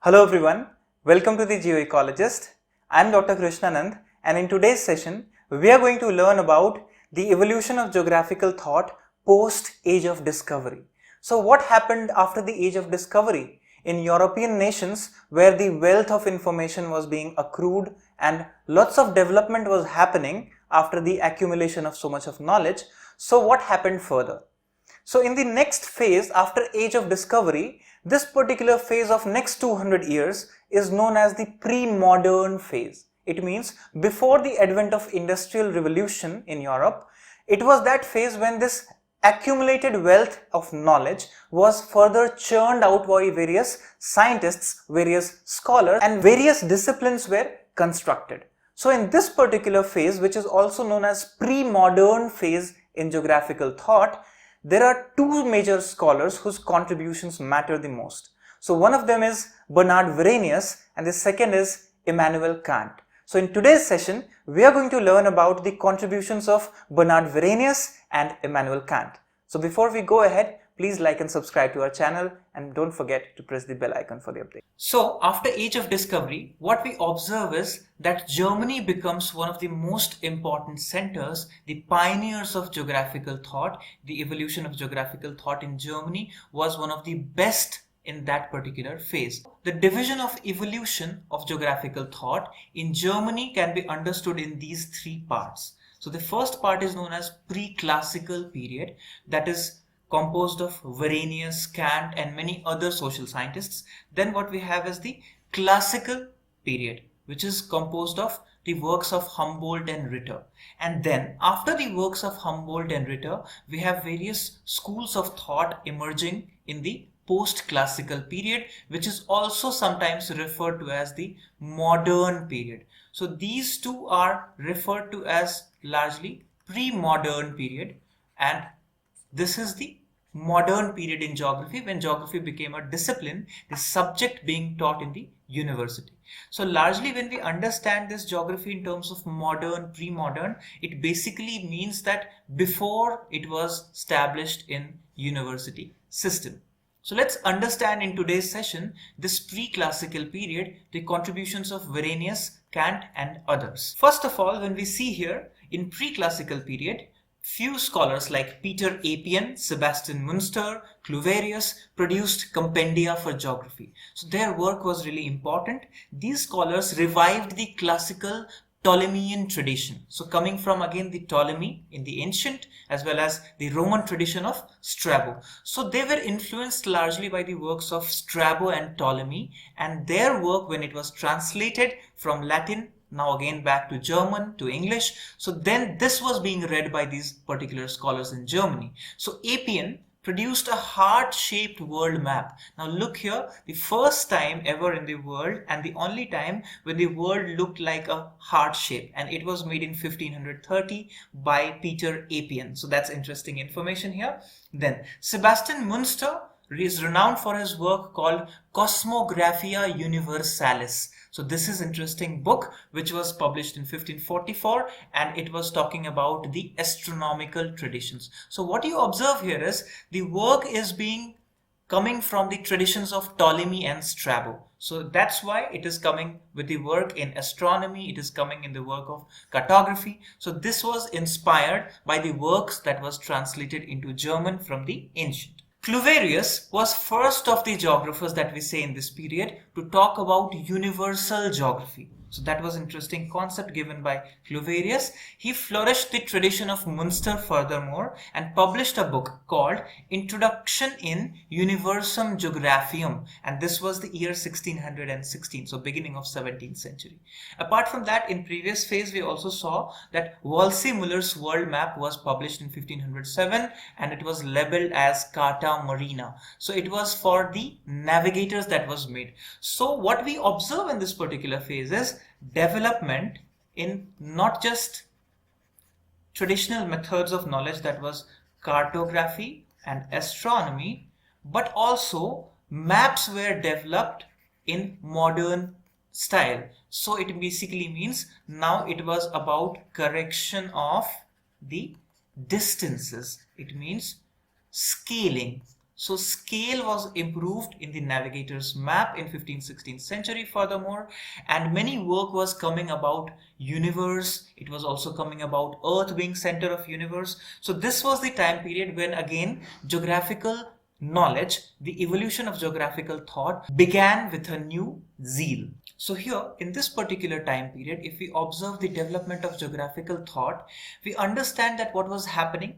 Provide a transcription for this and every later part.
Hello everyone, welcome to the Geoecologist. I am Dr. Krishnanand, and in today's session we are going to learn about the evolution of geographical thought post Age of Discovery. So what happened after the Age of Discovery in European nations where the wealth of information was being accrued and lots of development was happening after the accumulation of so much of knowledge. So what happened further? So in the next phase after Age of Discovery, this particular phase of next 200 years is known as the pre-modern phase. It means before the advent of Industrial Revolution in Europe, it was that phase when this accumulated wealth of knowledge was further churned out by various scientists, various scholars, and various disciplines were constructed. So in this particular phase, which is also known as pre-modern phase in geographical thought, there are two major scholars whose contributions matter the most. So one of them is Bernard Varenius and the second is Immanuel Kant. So in today's session, we are going to learn about the contributions of Bernard Varenius and Immanuel Kant. So before we go ahead, please like and subscribe to our channel and don't forget to press the bell icon for the update. So after Age of Discovery, what we observe is that Germany becomes one of the most important centers, the pioneers of geographical thought. The evolution of geographical thought in Germany was one of the best in that particular phase. The division of evolution of geographical thought in Germany can be understood in these three parts. So the first part is known as pre-classical period, that is composed of Varenius, Kant and many other social scientists. Then what we have is the classical period, which is composed of the works of Humboldt and Ritter. And then after the works of Humboldt and Ritter, we have various schools of thought emerging in the post-classical period, which is also sometimes referred to as the modern period. So these two are referred to as largely pre-modern period, and this is the modern period in geography when geography became a discipline, the subject being taught in the university. So largely when we understand this geography in terms of modern, pre-modern, it basically means that before it was established in university system. So let's understand in today's session this pre-classical period, the contributions of Varenius, Kant and others. First of all, when we see here in pre-classical period, few scholars like Peter Apian, Sebastian Münster, Cluverius produced compendia for geography. So their work was really important. These scholars revived the classical Ptolemean tradition. So coming from again the Ptolemy in the ancient as well as the Roman tradition of Strabo. So they were influenced largely by the works of Strabo and Ptolemy, and their work, when it was translated from Latin now again back to German, to English, so then this was being read by these particular scholars in Germany. So Apian produced a heart-shaped world map. Now look here, the first time ever in the world and the only time when the world looked like a heart shape, and it was made in 1530 by Peter Apian. So that's interesting information here. Then Sebastian Münster is renowned for his work called Cosmographia Universalis. So this is interesting book which was published in 1544, and it was talking about the astronomical traditions. So what you observe here is the work is coming from the traditions of Ptolemy and Strabo. So that's why it is coming with the work in astronomy, it is coming in the work of cartography. So this was inspired by the works that was translated into German from the ancient. Cluverius was first of the geographers that we say in this period to talk about universal geography. So that was an interesting concept given by Cluverius. He flourished the tradition of Münster furthermore and published a book called Introduction in Universum Geographium, and this was the year 1616, so beginning of 17th century. Apart from that, in previous phase we also saw that Wolsey-Müller's world map was published in 1507 and it was labeled as Carta Marina. So it was for the navigators that was made. So what we observe in this particular phase is development in not just traditional methods of knowledge, that was cartography and astronomy, but also maps were developed in modern style. So it basically means now it was about correction of the distances. It means scaling. So scale was improved in the navigator's map in 15th, 16th century furthermore, and many work was coming about universe. It was also coming about Earth being center of universe. So this was the time period when again geographical knowledge, the evolution of geographical thought began with a new zeal. So here in this particular time period, if we observe the development of geographical thought, we understand that what was happening,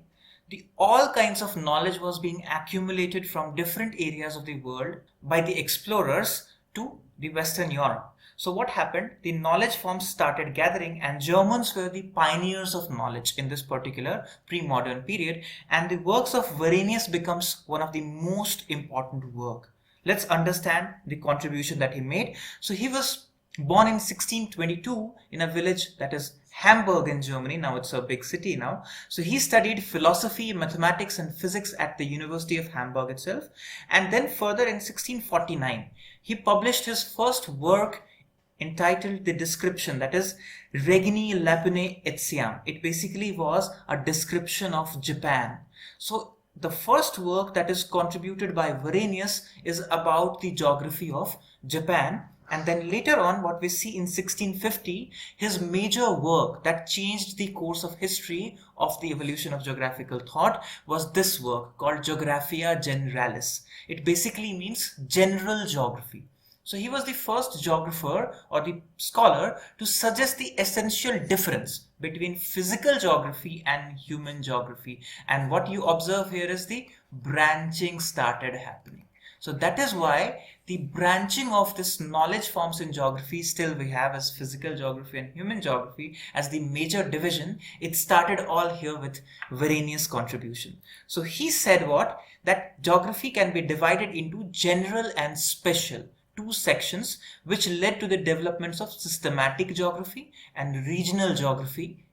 all kinds of knowledge was being accumulated from different areas of the world by the explorers to the Western Europe. So what happened? The knowledge forms started gathering, and Germans were the pioneers of knowledge in this particular pre-modern period, and the works of Varenius becomes one of the most important work. Let's understand the contribution that he made. So he was born in 1622 in a village that is Hamburg in Germany. Now it's a big city now. So he studied philosophy, mathematics and physics at the University of Hamburg itself. And then further in 1649, he published his first work entitled The Description, that is Regni Lapine Etiam. It basically was a description of Japan. So the first work that is contributed by Varenius is about the geography of Japan. And then later on, what we see in 1650, his major work that changed the course of history of the evolution of geographical thought was this work called Geographia Generalis. It basically means general geography. So he was the first geographer or the scholar to suggest the essential difference between physical geography and human geography. And what you observe here is the branching started happening. So that is why the branching of this knowledge forms in geography still we have as physical geography and human geography as the major division. It started all here with Varenius' contribution. So he said what? That geography can be divided into general and special, two sections, which led to the developments of systematic geography and regional geography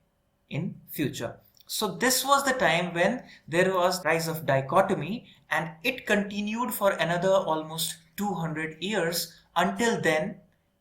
in future. So this was the time when there was rise of dichotomy, and it continued for another almost 200 years until then,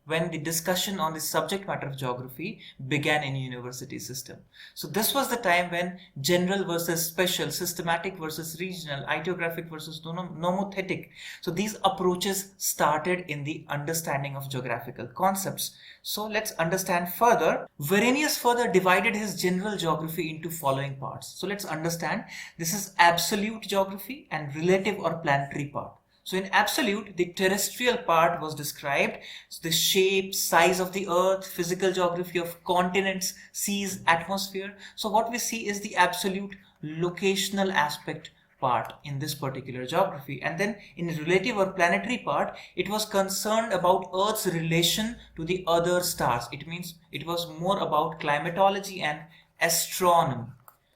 when the discussion on the subject matter of geography began in university system. So this was the time when general versus special, systematic versus regional, ideographic versus nomothetic. So these approaches started in the understanding of geographical concepts. So let's understand further. Varenius further divided his general geography into following parts. So let's understand, this is absolute geography and relative or planetary part. So in absolute, the terrestrial part was described, so the shape, size of the earth, physical geography of continents, seas, atmosphere. So what we see is the absolute locational aspect part in this particular geography. And then in relative or planetary part, it was concerned about Earth's relation to the other stars. It means it was more about climatology and astronomy.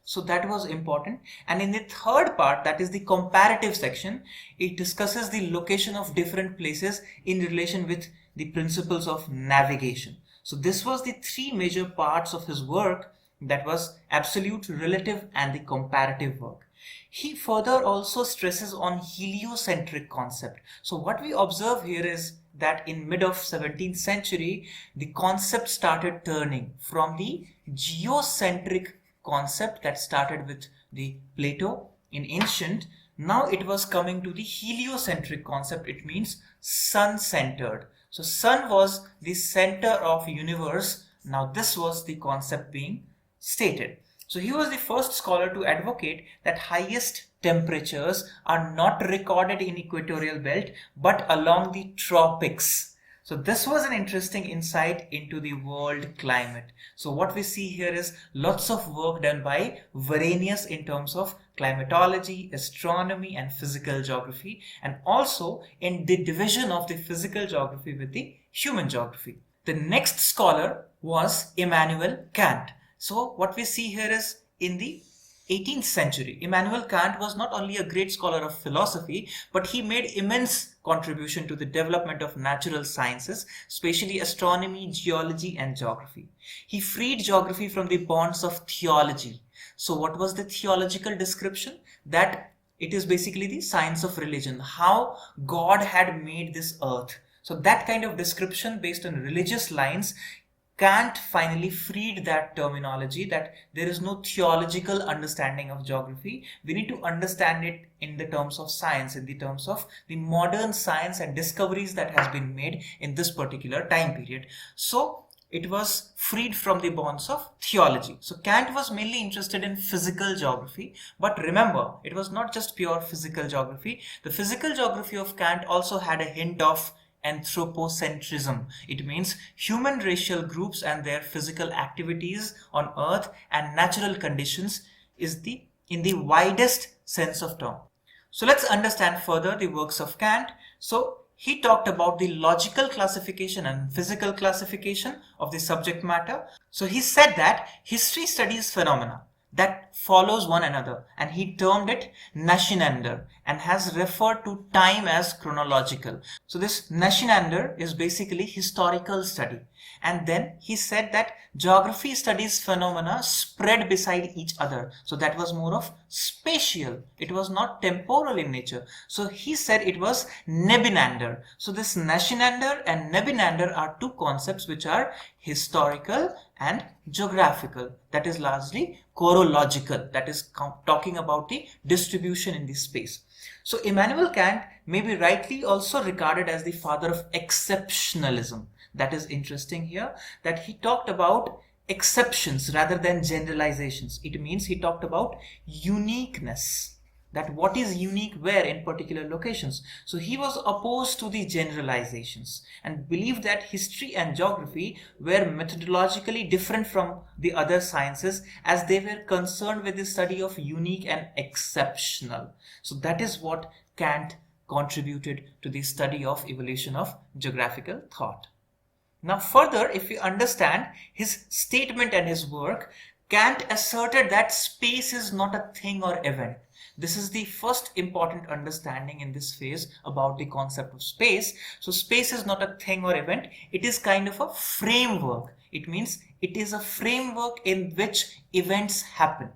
So that was important. And in the third part, that is the comparative section, it discusses the location of different places in relation with the principles of navigation. So this was the three major parts of his work, that was absolute, relative and the comparative work. He further also stresses on heliocentric concept. So what we observe here is that in mid of 17th century, the concept started turning from the geocentric concept that started with the Plato in ancient. Now it was coming to the heliocentric concept. It means sun-centered. So sun was the center of universe. Now this was the concept being stated. So he was the first scholar to advocate that highest temperatures are not recorded in equatorial belt but along the tropics. So this was an interesting insight into the world climate. So what we see here is lots of work done by Varenius in terms of climatology, astronomy and physical geography, and also in the division of the physical geography with the human geography. The next scholar was Immanuel Kant. So what we see here is in the 18th century, Immanuel Kant was not only a great scholar of philosophy, but he made immense contribution to the development of natural sciences, especially astronomy, geology and geography. He freed geography from the bonds of theology. So what was the theological description? That it is basically the science of religion, how God had made this earth. So that kind of description based on religious lines Kant finally freed that terminology that there is no theological understanding of geography. We need to understand it in the terms of science, in the terms of the modern science and discoveries that has been made in this particular time period. So it was freed from the bonds of theology. So Kant was mainly interested in physical geography, but remember, it was not just pure physical geography. The physical geography of Kant also had a hint of anthropocentrism. It means human racial groups and their physical activities on earth and natural conditions is in the widest sense of term. So let's understand further the works of Kant. So he talked about the logical classification and physical classification of the subject matter. So he said that history studies phenomena that follows one another, and he termed it Nacheinander and has referred to time as chronological. So this Nacheinander is basically historical study. And then he said that geography studies phenomena spread beside each other. So that was more of spatial. It was not temporal in nature. So he said it was Nebenander. So this Nacheinander and Nebenander are two concepts which are historical and geographical. That is largely chronological. That is talking about the distribution in the space. So Immanuel Kant may be rightly also regarded as the father of exceptionalism. That is interesting here, that he talked about exceptions rather than generalizations. It means he talked about uniqueness, that what is unique where in particular locations. So he was opposed to the generalizations and believed that history and geography were methodologically different from the other sciences, as they were concerned with the study of unique and exceptional. So that is what Kant contributed to the study of evolution of geographical thought. Now further, if we understand his statement and his work, Kant asserted that space is not a thing or event. This is the first important understanding in this phase about the concept of space. So space is not a thing or event. It is kind of a framework. It means it is a framework in which events happen.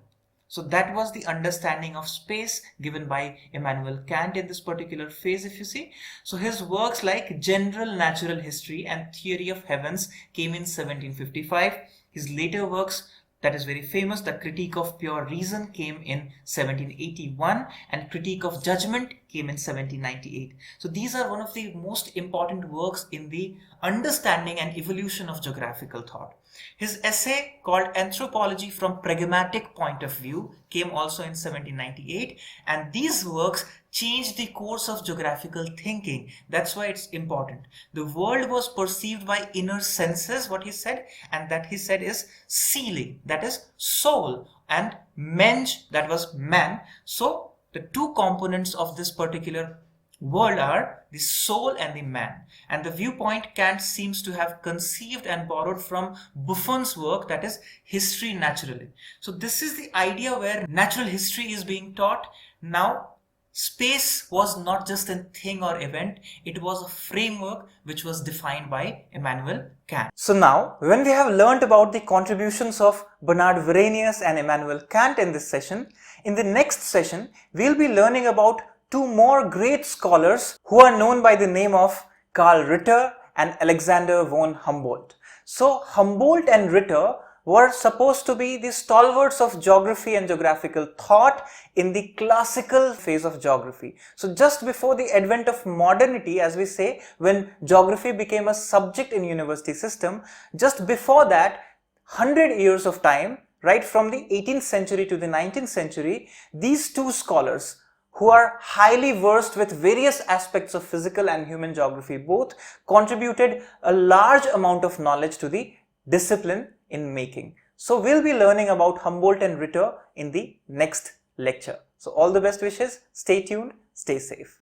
So that was the understanding of space given by Immanuel Kant in this particular phase, if you see. So his works like General Natural History and Theory of Heavens came in 1755. His later works, that is very famous, the Critique of Pure Reason, came in 1781, and Critique of Judgment came in 1798. So these are one of the most important works in the understanding and evolution of geographical thought. His essay called Anthropology from Pragmatic Point of View came also in 1798, and these works changed the course of geographical thinking. That's why it's important. The world was perceived by inner senses, what he said, and that he said is seeling, that is soul, and mensch, that was man. So the two components of this particular world are the soul and the man. And the viewpoint Kant seems to have conceived and borrowed from Buffon's work, that is History Naturally. So this is the idea where natural history is being taught. Now space was not just a thing or event, it was a framework which was defined by Immanuel Kant. So now, when we have learnt about the contributions of Bernard Varenius and Immanuel Kant in this session, in the next session, we'll be learning about two more great scholars who are known by the name of Karl Ritter and Alexander von Humboldt. So Humboldt and Ritter were supposed to be the stalwarts of geography and geographical thought in the classical phase of geography. So just before the advent of modernity, as we say, when geography became a subject in university system, just before that, 100 years of time, right from the 18th century to the 19th century, these two scholars who are highly versed with various aspects of physical and human geography both contributed a large amount of knowledge to the discipline in making. So we'll be learning about Humboldt and Ritter in the next lecture. So all the best wishes, stay tuned, stay safe.